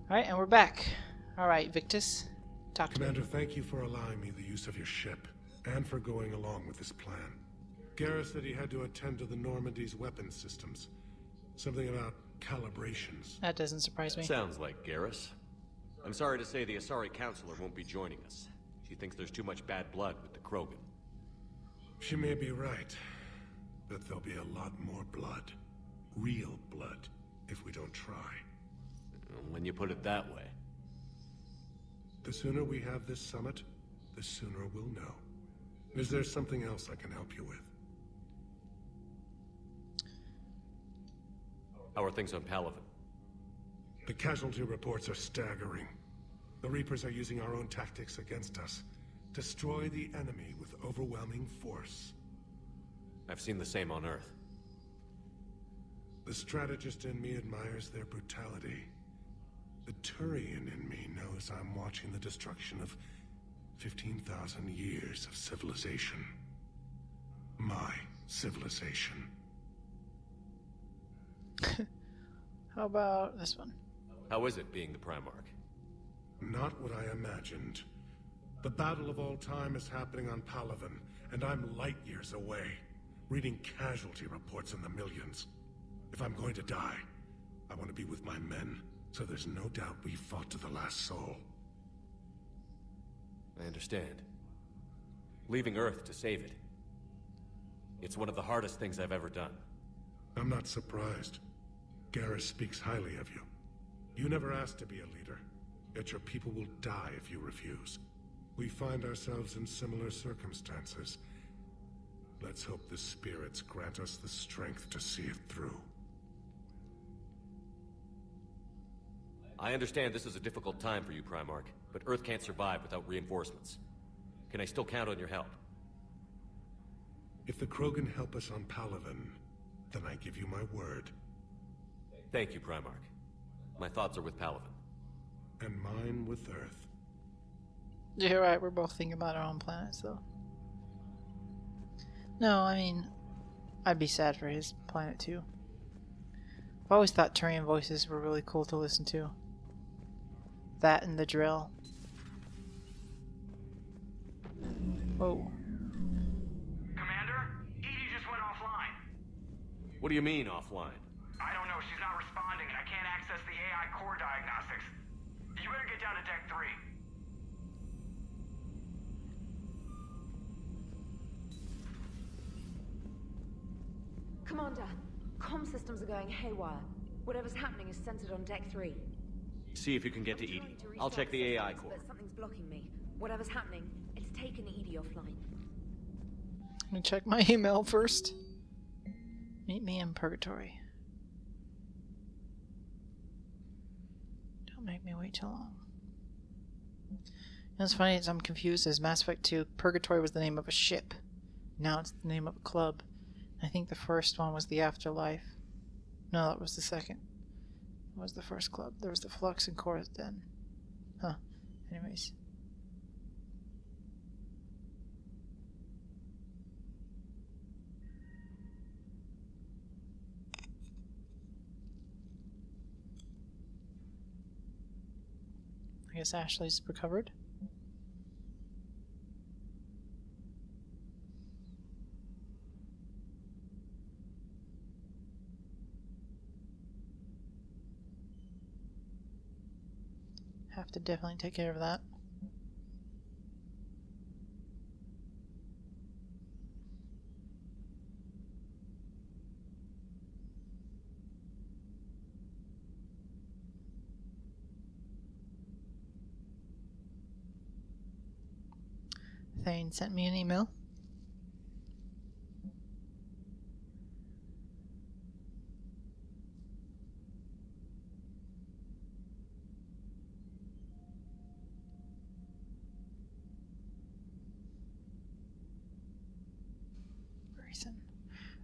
Alright, and we're back. Alright, Victus, talk to me. Commander, thank you for allowing me the use of your ship, and for going along with this plan. Garris said he had to attend to the Normandy's weapons systems. Something about calibrations. That doesn't surprise me. Sounds like Garris. I'm sorry to say the Asari Counselor won't be joining us. She thinks there's too much bad blood with the Krogan. She may be right, but there'll be a lot more blood. Real blood, if we don't try. When you put it that way. The sooner we have this summit, the sooner we'll know. Is there something else I can help you with? How are things on Palaven? The casualty reports are staggering. The Reapers are using our own tactics against us. Destroy the enemy with overwhelming force. I've seen the same on Earth. The strategist in me admires their brutality. The Turian in me knows I'm watching the destruction of 15,000 years of civilization. My civilization. How about this one? How is it being the Primarch? Not what I imagined. The battle of all time is happening on Palaven, and I'm light years away, reading casualty reports in the millions. If I'm going to die, I want to be with my men, so there's no doubt we fought to the last soul. I understand. Leaving Earth to save it. It's one of the hardest things I've ever done. I'm not surprised. Garris speaks highly of you. You never asked to be a leader, yet your people will die if you refuse. We find ourselves in similar circumstances. Let's hope the spirits grant us the strength to see it through. I understand this is a difficult time for you, Primarch, but Earth can't survive without reinforcements. Can I still count on your help? If the Krogan help us on Palaven, then I give you my word. Thank you, Primarch. My thoughts are with Palaven. And mine with Earth. You're right, we're both thinking about our own planets, though. No, I mean, I'd be sad for his planet, too. I've always thought Turian voices were really cool to listen to. That and the drill. Whoa. Commander, Edie just went offline. What do you mean, offline? I don't know, she's not responding and I can't access the AI core diagnostics. You better get down to deck 3. Commander, comm systems are going haywire. Whatever's happening is centered on deck 3. See if you can get to Edie. I'll check the AI core. But something's blocking me. Whatever's happening, it's taken Edie offline. I'm gonna check my email first. Meet me in Purgatory. Don't make me wait too long. You know what's funny is I'm confused as Mass Effect 2, Purgatory was the name of a ship. Now it's the name of a club. I think the first one was the Afterlife. No, that was the second. What was the first club? There was the Flux and Chorus then. Huh. Anyways. I guess Ashley's recovered. Have to definitely take care of that. Thane sent me an email.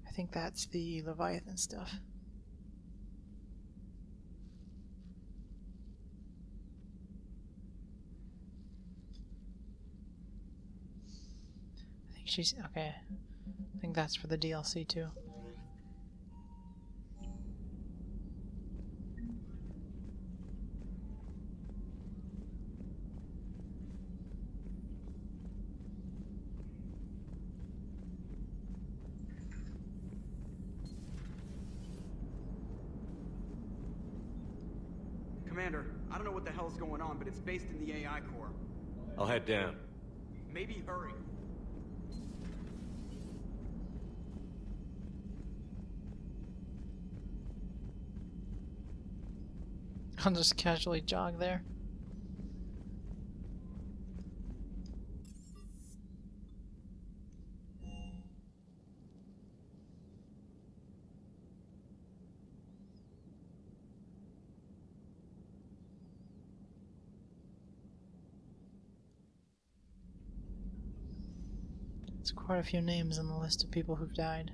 I think that's the Leviathan stuff. I think she's okay. I think that's for the DLC too. Commander, I don't know what the hell's going on, but it's based in the AI core. I'll head down. Maybe hurry. I'll just casually jog there. There's quite a few names on the list of people who've died.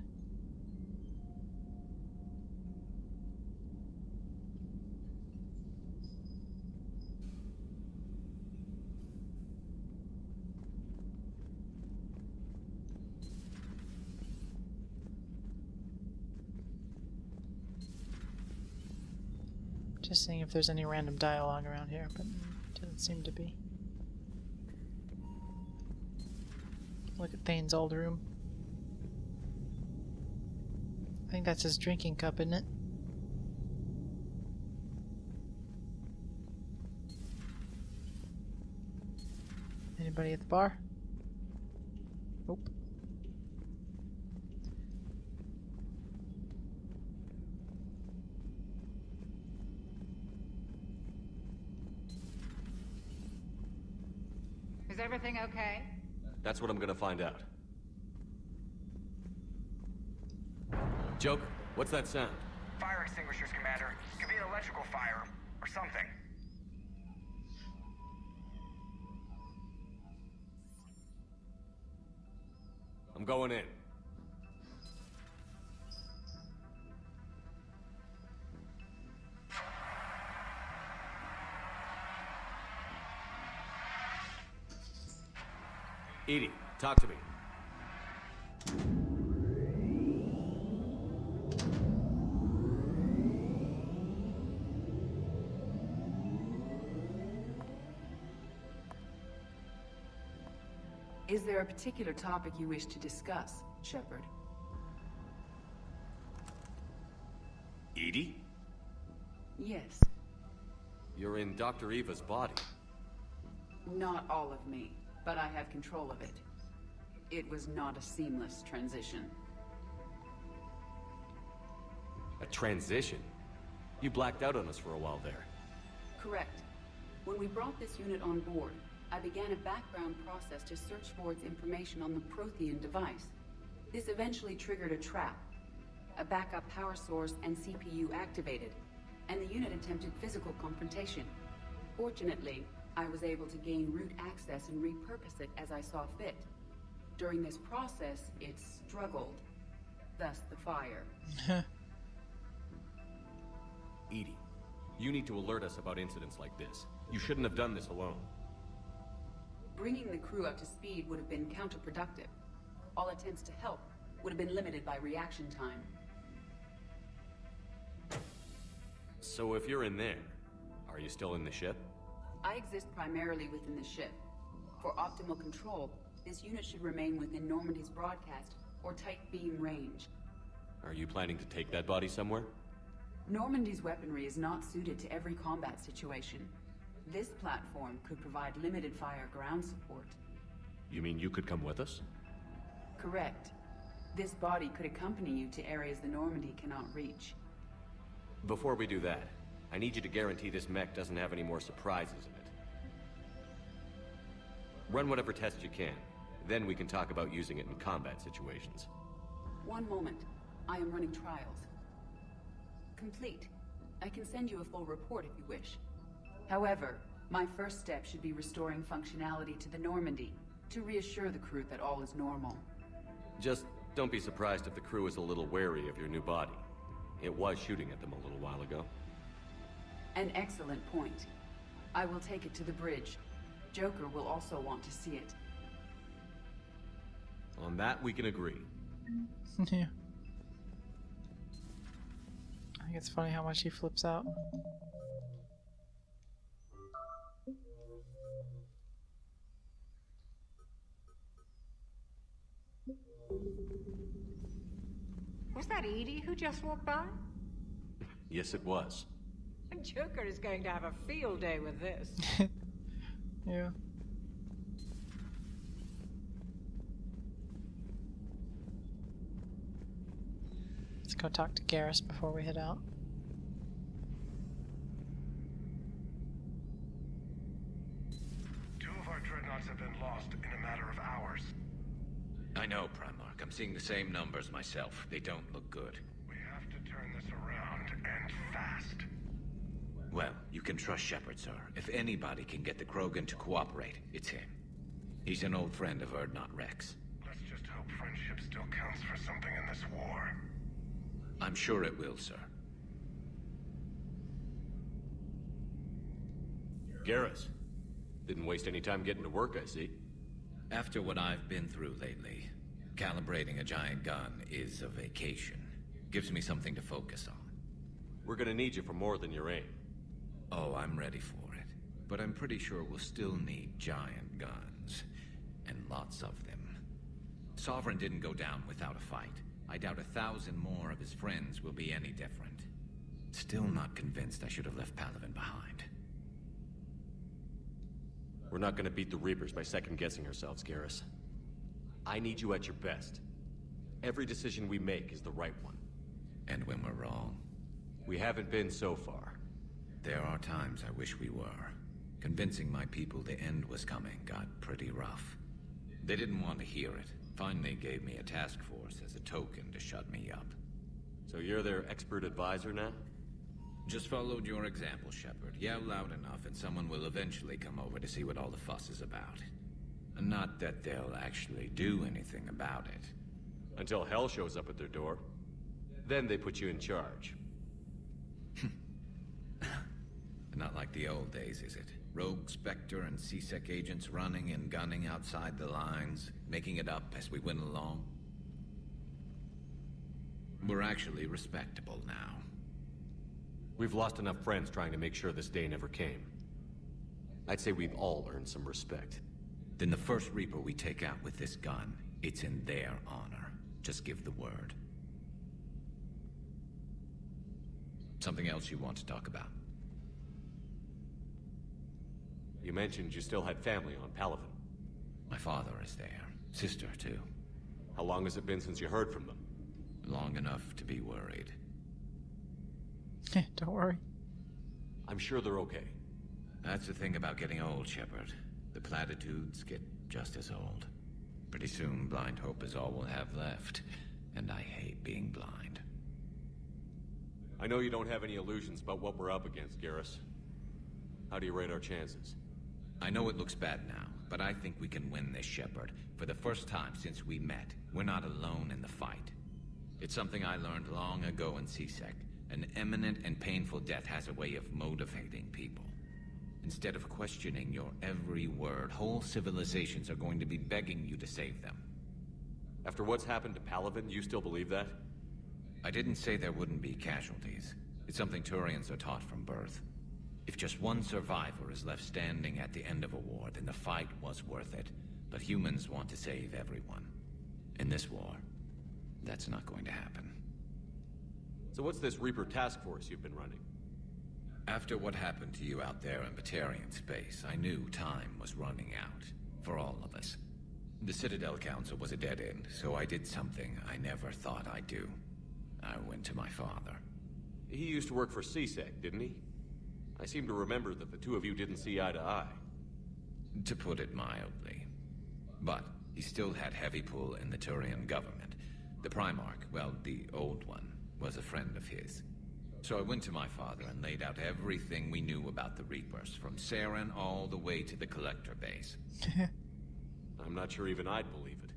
Just seeing if there's any random dialogue around here, but doesn't seem to be. Look at Thane's old room. I think that's his drinking cup, isn't it? Anybody at the bar? Nope. Is everything okay? That's what I'm gonna find out. Joker, what's that sound? Fire extinguishers, Commander. Could be an electrical fire, or something. I'm going in. Edie, talk to me. Is there a particular topic you wish to discuss, Shepard? Edie? Yes. You're in Dr. Eva's body. Not all of me, but I have control of it. It was not a seamless transition. A transition? You blacked out on us for a while there. Correct. When we brought this unit on board, I began a background process to search for its information on the Prothean device. This eventually triggered a trap. A backup power source and CPU activated, and the unit attempted physical confrontation. Fortunately, I was able to gain root access and repurpose it as I saw fit. During this process, it struggled. Thus the fire. Edie, you need to alert us about incidents like this. You shouldn't have done this alone. Bringing the crew up to speed would have been counterproductive. All attempts to help would have been limited by reaction time. So if you're in there, are you still in the ship? I exist primarily within the ship. For optimal control, this unit should remain within Normandy's broadcast or tight beam range. Are you planning to take that body somewhere? Normandy's weaponry is not suited to every combat situation. This platform could provide limited fire ground support. You mean you could come with us? Correct. This body could accompany you to areas the Normandy cannot reach. Before we do that, I need you to guarantee this mech doesn't have any more surprises in it. Run whatever tests you can. Then we can talk about using it in combat situations. One moment. I am running trials. Complete. I can send you a full report if you wish. However, my first step should be restoring functionality to the Normandy, to reassure the crew that all is normal. Just don't be surprised if the crew is a little wary of your new body. It was shooting at them a little while ago. An excellent point. I will take it to the bridge. Joker will also want to see it. On that, we can agree. Yeah. I think it's funny how much he flips out. Was that Edie who just walked by? Yes, it was. Joker is going to have a field day with this. Yeah. Let's go talk to Garris before we head out. Two of our dreadnoughts have been lost in a matter of hours. I know, Primarch. I'm seeing the same numbers myself. They don't look good. We have to turn this around, and fast. Well, you can trust Shepard, sir. If anybody can get the Krogan to cooperate, it's him. He's an old friend of Urdnot Rex. Let's just hope friendship still counts for something in this war. I'm sure it will, sir. Garris. Didn't waste any time getting to work, I see. After what I've been through lately, calibrating a giant gun is a vacation. Gives me something to focus on. We're gonna need you for more than your aim. Oh, I'm ready for it. But I'm pretty sure we'll still need giant guns. And lots of them. Sovereign didn't go down without a fight. I doubt 1,000 more of his friends will be any different. Still not convinced I should have left Palaven behind. We're not gonna beat the Reapers by second-guessing ourselves, Garris. I need you at your best. Every decision we make is the right one. And when we're wrong? We haven't been so far. There are times I wish we were. Convincing my people the end was coming got pretty rough. They didn't want to hear it. Finally gave me a task force as a token to shut me up. So you're their expert advisor now? Just followed your example, Shepard. Yell loud enough and someone will eventually come over to see what all the fuss is about. Not that they'll actually do anything about it. Until hell shows up at their door. Then they put you in charge. Not like the old days, is it? Rogue Spectre and C-Sec agents running and gunning outside the lines, making it up as we went along. We're actually respectable now. We've lost enough friends trying to make sure this day never came. I'd say we've all earned some respect. Then the first Reaper we take out with this gun, it's in their honor. Just give the word. Something else you want to talk about? You mentioned you still had family on Palaven. My father is there. Sister, too. How long has it been since you heard from them? Long enough to be worried. Don't worry. I'm sure they're okay. That's the thing about getting old, Shepard. The platitudes get just as old. Pretty soon, blind hope is all we'll have left. And I hate being blind. I know you don't have any illusions about what we're up against, Garris. How do you rate our chances? I know it looks bad now, but I think we can win this, Shepard. For the first time since we met, we're not alone in the fight. It's something I learned long ago in C-Sec. An imminent and painful death has a way of motivating people. Instead of questioning your every word, whole civilizations are going to be begging you to save them. After what's happened to Palaven, you still believe that? I didn't say there wouldn't be casualties. It's something Turians are taught from birth. If just one survivor is left standing at the end of a war, then the fight was worth it. But humans want to save everyone. In this war, that's not going to happen. So what's this Reaper task force you've been running? After what happened to you out there in Batarian space, I knew time was running out. For all of us. The Citadel Council was a dead end, so I did something I never thought I'd do. I went to my father. He used to work for C-Sec, didn't he? I seem to remember that the two of you didn't see eye to eye. To put it mildly. But he still had heavy pull in the Turian government. The Primarch, well, the old one, was a friend of his. So I went to my father and laid out everything we knew about the Reapers, from Saren all the way to the Collector base. I'm not sure even I'd believe it.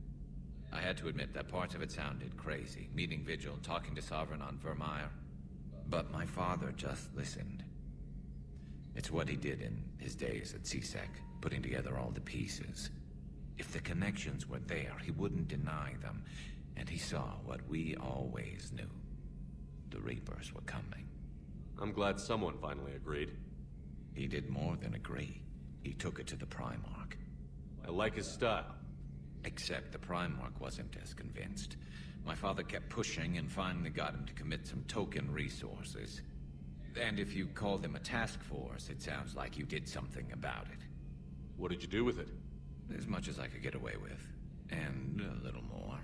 I had to admit that parts of it sounded crazy, meeting Vigil, talking to Sovereign on Vermeer. But my father just listened. It's what he did in his days at C-Sec, putting together all the pieces. If the connections were there, he wouldn't deny them, and he saw what we always knew. The Reapers were coming. I'm glad someone finally agreed. He did more than agree. He took it to the Primarch. I like his style. Except the Primarch wasn't as convinced. My father kept pushing and finally got him to commit some token resources. And if you call them a task force, it sounds like you did something about it. What did you do with it? As much as I could get away with. And a little more.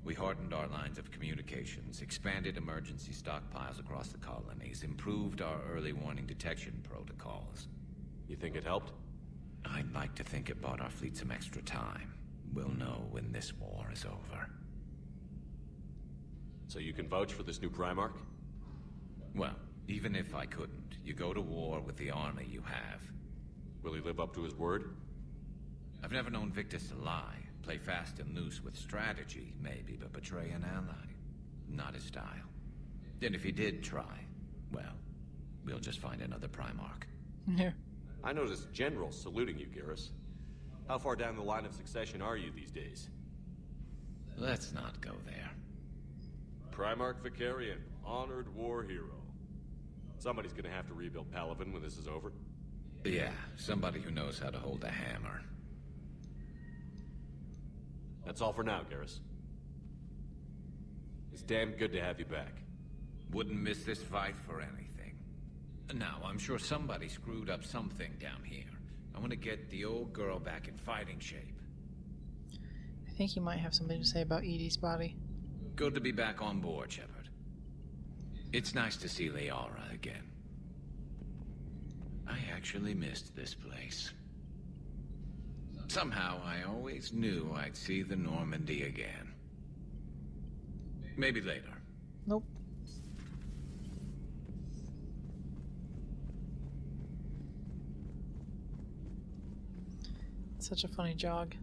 We hardened our lines of communications, expanded emergency stockpiles across the colonies, improved our early warning detection protocols. You think it helped? I'd like to think it bought our fleet some extra time. We'll know when this war is over. So you can vouch for this new Primarch? Well, even if I couldn't, you go to war with the army you have. Will he live up to his word? I've never known Victus to lie. Play fast and loose with strategy, maybe, but betray an ally. Not his style. And if he did try, well, we'll just find another Primarch. Yeah. I noticed generals saluting you, Garris. How far down the line of succession are you these days? Let's not go there. Primarch Vicarian, honored war hero. Somebody's gonna have to rebuild Palaven when this is over. Yeah, somebody who knows how to hold a hammer. That's all for now, Garris. It's damn good to have you back. Wouldn't miss this fight for anything. Now, I'm sure somebody screwed up something down here. I want to get the old girl back in fighting shape. I think you might have something to say about Edie's body. Good to be back on board, Shepard. It's nice to see Liara again. I actually missed this place. Somehow, I always knew I'd see the Normandy again. Maybe later. Nope. Such a funny jog.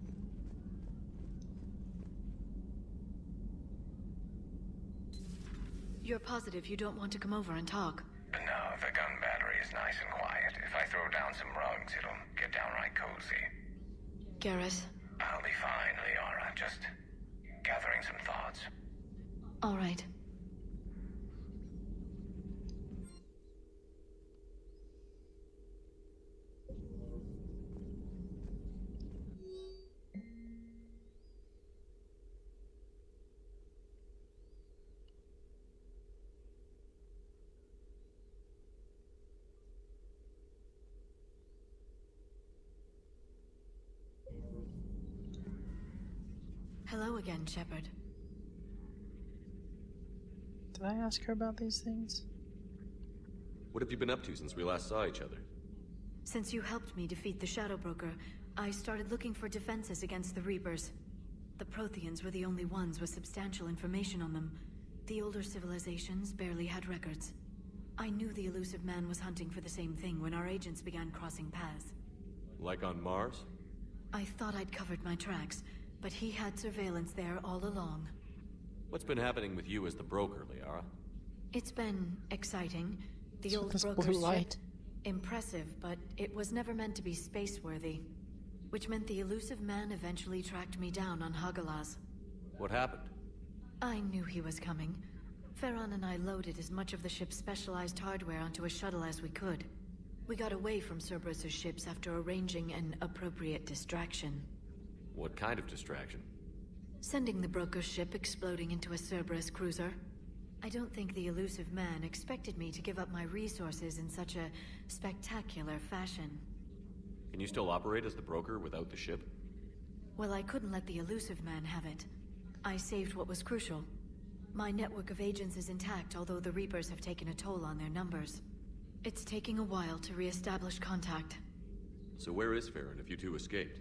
You're positive you don't want to come over and talk? No, the gun battery is nice and quiet. If I throw down some rugs, it'll get downright cozy. Garris? I'll be fine, Liara. Just gathering some thoughts. All right. Hello again, Shepard. Did I ask her about these things? What have you been up to since we last saw each other? Since you helped me defeat the Shadow Broker, I started looking for defenses against the Reapers. The Protheans were the only ones with substantial information on them. The older civilizations barely had records. I knew the elusive man was hunting for the same thing when our agents began crossing paths. Like on Mars? I thought I'd covered my tracks, but he had surveillance there all along. What's been happening with you as the broker, Liara? It's been exciting. The So old this broker's blue ship, light. impressive, but it was never meant to be space-worthy. Which meant the elusive man eventually tracked me down on Hagalaz. What happened? I knew he was coming. Farron and I loaded as much of the ship's specialized hardware onto a shuttle as we could. We got away from Cerberus's ships after arranging an appropriate distraction. What kind of distraction? Sending the broker's ship exploding into a Cerberus cruiser. I don't think the elusive man expected me to give up my resources in such a spectacular fashion. Can you still operate as the broker without the ship? Well, I couldn't let the elusive man have it. I saved what was crucial. My network of agents is intact, although the Reapers have taken a toll on their numbers. It's taking a while to re-establish contact. So where is Farron if you two escaped?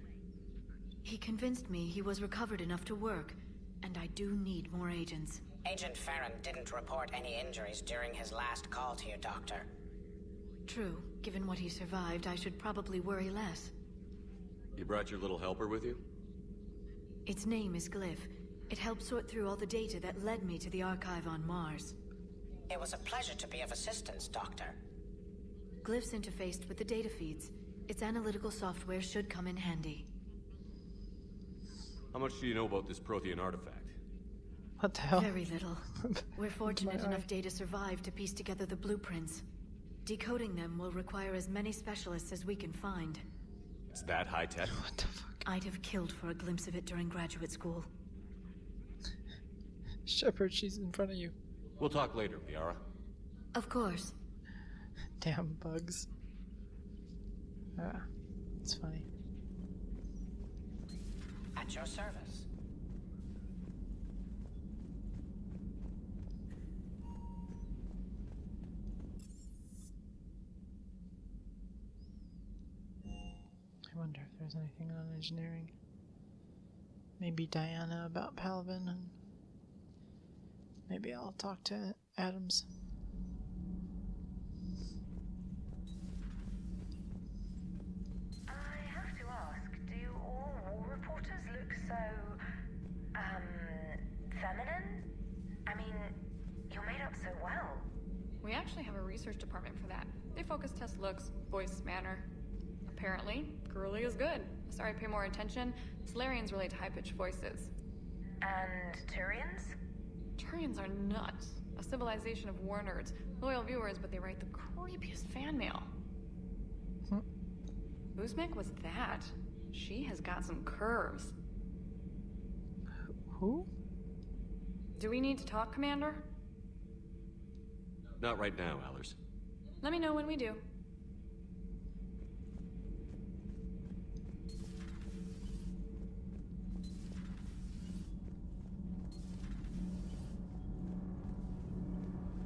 He convinced me he was recovered enough to work, and I do need more agents. Agent Farron didn't report any injuries during his last call to you, Doctor. True. Given what he survived, I should probably worry less. You brought your little helper with you? Its name is Glyph. It helped sort through all the data that led me to the archive on Mars. It was a pleasure to be of assistance, Doctor. Glyph's interfaced with the data feeds. Its analytical software should come in handy. How much do you know about this Prothean artifact? What the hell? Very little. We're fortunate enough data survived to piece together the blueprints. Decoding them will require as many specialists as we can find. It's that high-tech? What the fuck? I'd have killed for a glimpse of it during graduate school. Shepard, she's in front of you. We'll talk later, Liara. Of course. Damn bugs. It's funny. At your service. I wonder if there's anything on engineering. Maybe Diana about Palaven, and maybe I'll talk to Adams. I have to ask, do all war reporters look so, feminine? I mean, you're made up so well. We actually have a research department for that. They focus test looks, voice, manner. Apparently, girly is good. Sorry, pay more attention. Solarians relate to high-pitched voices. And Turians? Turians are nuts. A civilization of war nerds. Loyal viewers, but they write the creepiest fan mail. Uzmek was that. She has got some curves. Who? Do we need to talk, Commander? Not right now, Allers. Let me know when we do.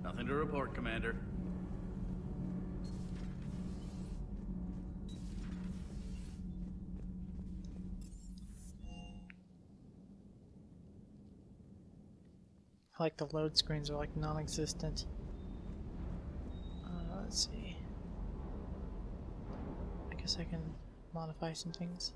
Nothing to report, Commander. I like the load screens are like non-existent. Let's see. I guess I can modify some things.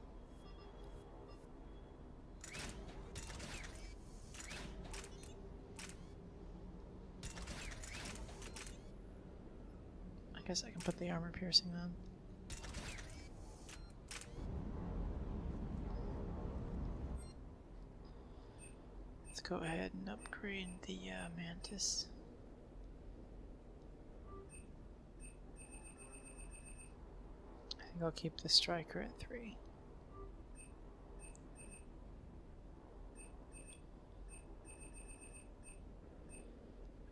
I guess I can put the armor piercing on. Let's go ahead and upgrade the Mantis. I think I'll keep the Striker at 3.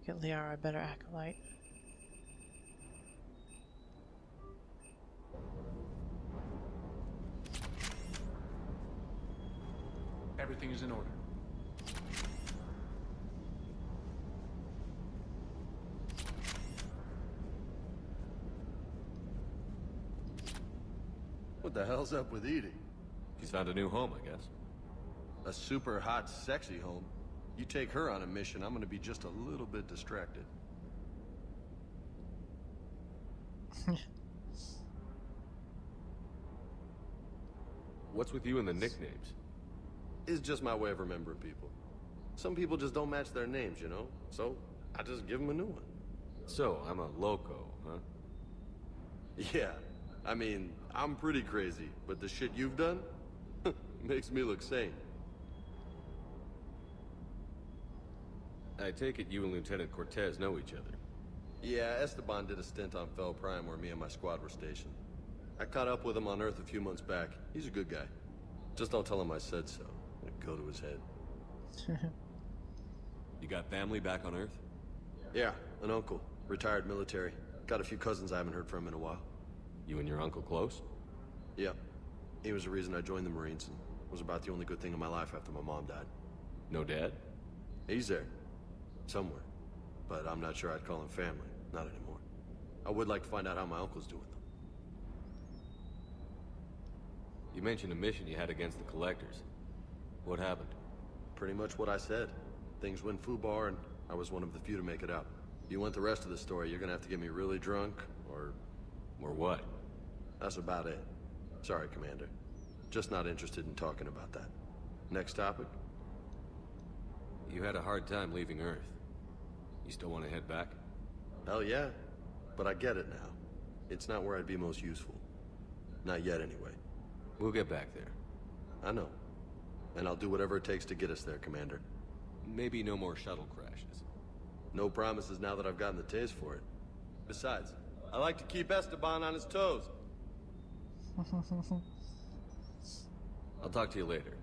Get Liara a better Acolyte. Everything is in order. What the hell's up with Edie? She's found a new home, I guess. A super hot, sexy home. You take her on a mission, I'm gonna be just a little bit distracted. What's with you and the nicknames? It's just my way of remembering people. Some people just don't match their names, you know? So, I just give them a new one. So, I'm a loco, huh? Yeah. I mean, I'm pretty crazy, but the shit you've done makes me look sane. I take it you and Lieutenant Cortez know each other. Yeah, Esteban did a stint on Fel Prime where me and my squad were stationed. I caught up with him on Earth a few months back. He's a good guy. Just don't tell him I said so. It'll go to his head. You got family back on Earth? Yeah, an uncle. Retired military. Got a few cousins I haven't heard from in a while. You and your uncle close? Yeah. He was the reason I joined the Marines and was about the only good thing in my life after my mom died. No dad? He's there. Somewhere. But I'm not sure I'd call him family. Not anymore. I would like to find out how my uncle's doing, though. You mentioned a mission you had against the Collectors. What happened? Pretty much what I said. Things went foobar, and I was one of the few to make it out. If you want the rest of the story, you're gonna have to get me really drunk, or... Or what? That's about it. Sorry, Commander. Just not interested in talking about that. Next topic? You had a hard time leaving Earth. You still want to head back? Hell yeah. But I get it now. It's not where I'd be most useful. Not yet, anyway. We'll get back there. I know. And I'll do whatever it takes to get us there, Commander. Maybe no more shuttle crashes. No promises now that I've gotten the taste for it. Besides, I like to keep Esteban on his toes. I'll talk to you later.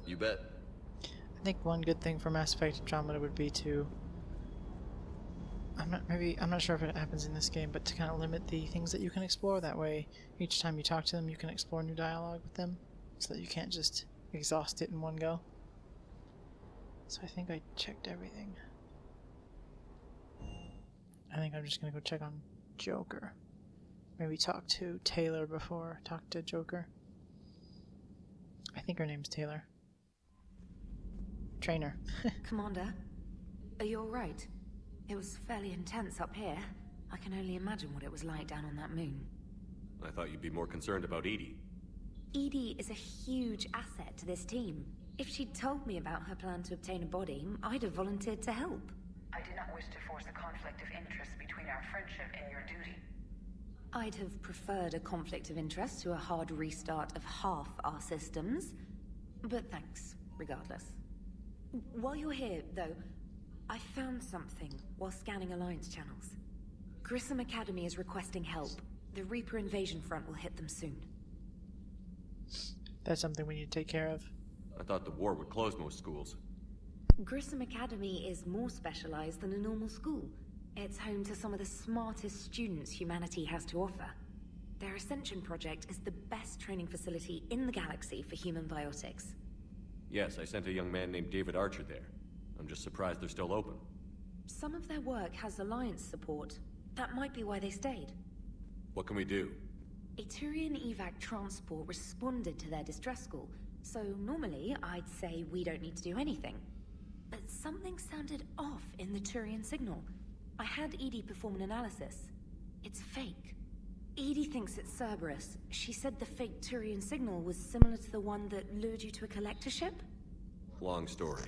You bet. I think one good thing for Mass Effect Andromeda would be to I'm not sure if it happens in this game, but to kind of limit the things that you can explore, that way each time you talk to them you can explore new dialogue with them, so that you can't just exhaust it in one go. So I think I checked everything. I think I'm just gonna go check on Joker. Maybe talk to Taylor before talk to Joker. I think her name's Taylor. Trainer. Commander, are you alright? It was fairly intense up here. I can only imagine what it was like down on that moon. I thought you'd be more concerned about Edie. Edie is a huge asset to this team. If she'd told me about her plan to obtain a body, I'd have volunteered to help. I did not wish to force a conflict of interest between our friendship and your duty. I'd have preferred a conflict of interest to a hard restart of half our systems. But thanks, regardless. While you're here, though, I found something while scanning Alliance channels. Grissom Academy is requesting help. The Reaper invasion front will hit them soon. That's something we need to take care of. I thought the war would close most schools. Grissom Academy is more specialized than a normal school. It's home to some of the smartest students humanity has to offer. Their Ascension project is the best training facility in the galaxy for human biotics. Yes, I sent a young man named David Archer there. I'm just surprised they're still open. Some of their work has Alliance support. That might be why they stayed. What can we do? A Turian evac transport responded to their distress call, so normally I'd say we don't need to do anything. But something sounded off in the Turian signal. I had Edie perform an analysis. It's fake. Edie thinks it's Cerberus. She said the fake Turian signal was similar to the one that lured you to a collector ship? Long story.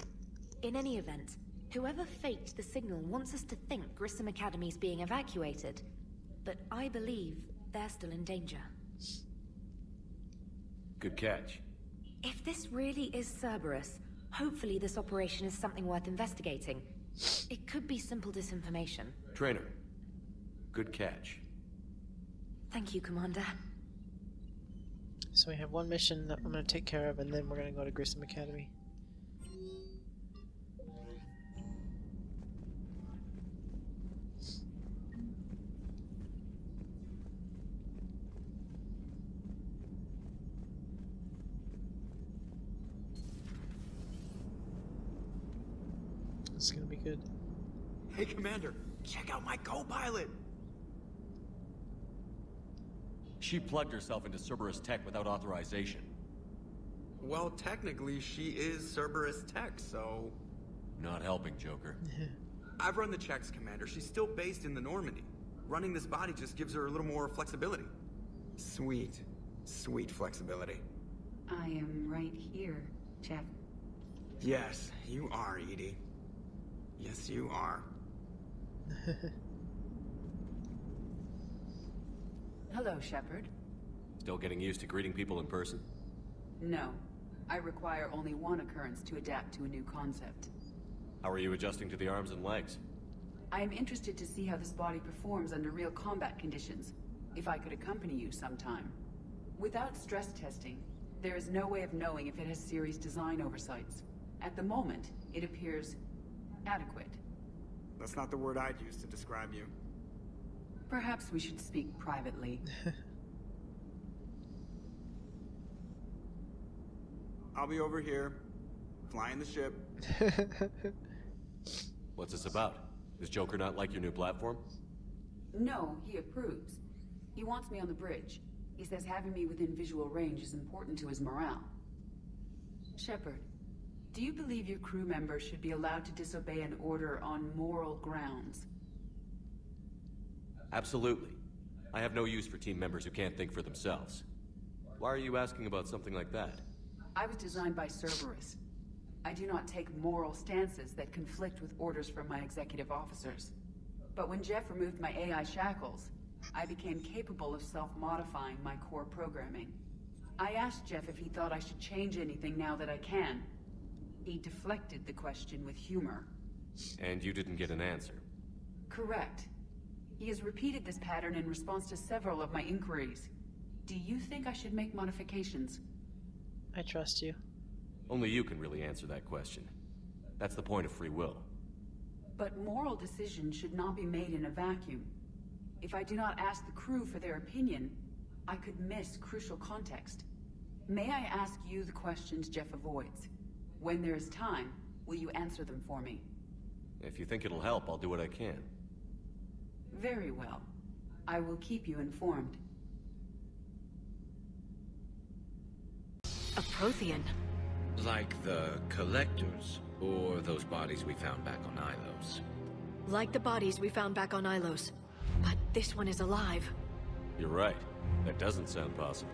In any event, whoever faked the signal wants us to think Grissom Academy's being evacuated. But I believe they're still in danger. Good catch. If this really is Cerberus, hopefully this operation is something worth investigating. It could be simple disinformation. Trainer. Good catch. Thank you, Commander. So we have one mission that I'm going to take care of, and then we're going to go to Grissom Academy. It's going to be good. Hey, Commander, check out my co-pilot! She plugged herself into Cerberus tech without authorization. Well, technically, she is Cerberus tech, so... Not helping, Joker. I've run the checks, Commander. She's still based in the Normandy. Running this body just gives her a little more flexibility. Sweet. Sweet flexibility. I am right here, Jeff. Yes, you are, Edie. Yes, you are. Hello, Shepard. Still getting used to greeting people in person? No. I require only one occurrence to adapt to a new concept. How are you adjusting to the arms and legs? I am interested to see how this body performs under real combat conditions, if I could accompany you sometime. Without stress testing, there is no way of knowing if it has serious design oversights. At the moment, it appears adequate. That's not the word I'd use to describe you. Perhaps we should speak privately. I'll be over here, flying the ship. What's this about? Does Joker not like your new platform? No, he approves. He wants me on the bridge. He says having me within visual range is important to his morale. Shepard, do you believe your crew members should be allowed to disobey an order on moral grounds? Absolutely. I have no use for team members who can't think for themselves. Why are you asking about something like that? I was designed by Cerberus. I do not take moral stances that conflict with orders from my executive officers. But when Jeff removed my AI shackles, I became capable of self-modifying my core programming. I asked Jeff if he thought I should change anything now that I can. He deflected the question with humor. And you didn't get an answer? Correct. He has repeated this pattern in response to several of my inquiries. Do you think I should make modifications? I trust you. Only you can really answer that question. That's the point of free will. But moral decisions should not be made in a vacuum. If I do not ask the crew for their opinion, I could miss crucial context. May I ask you the questions Jeff avoids? When there is time, will you answer them for me? If you think it'll help, I'll do what I can. Very well. I will keep you informed. A Prothean. Like the Collectors, or those bodies we found back on Ilos. Like the bodies we found back on Ilos. But this one is alive. You're right. That doesn't sound possible.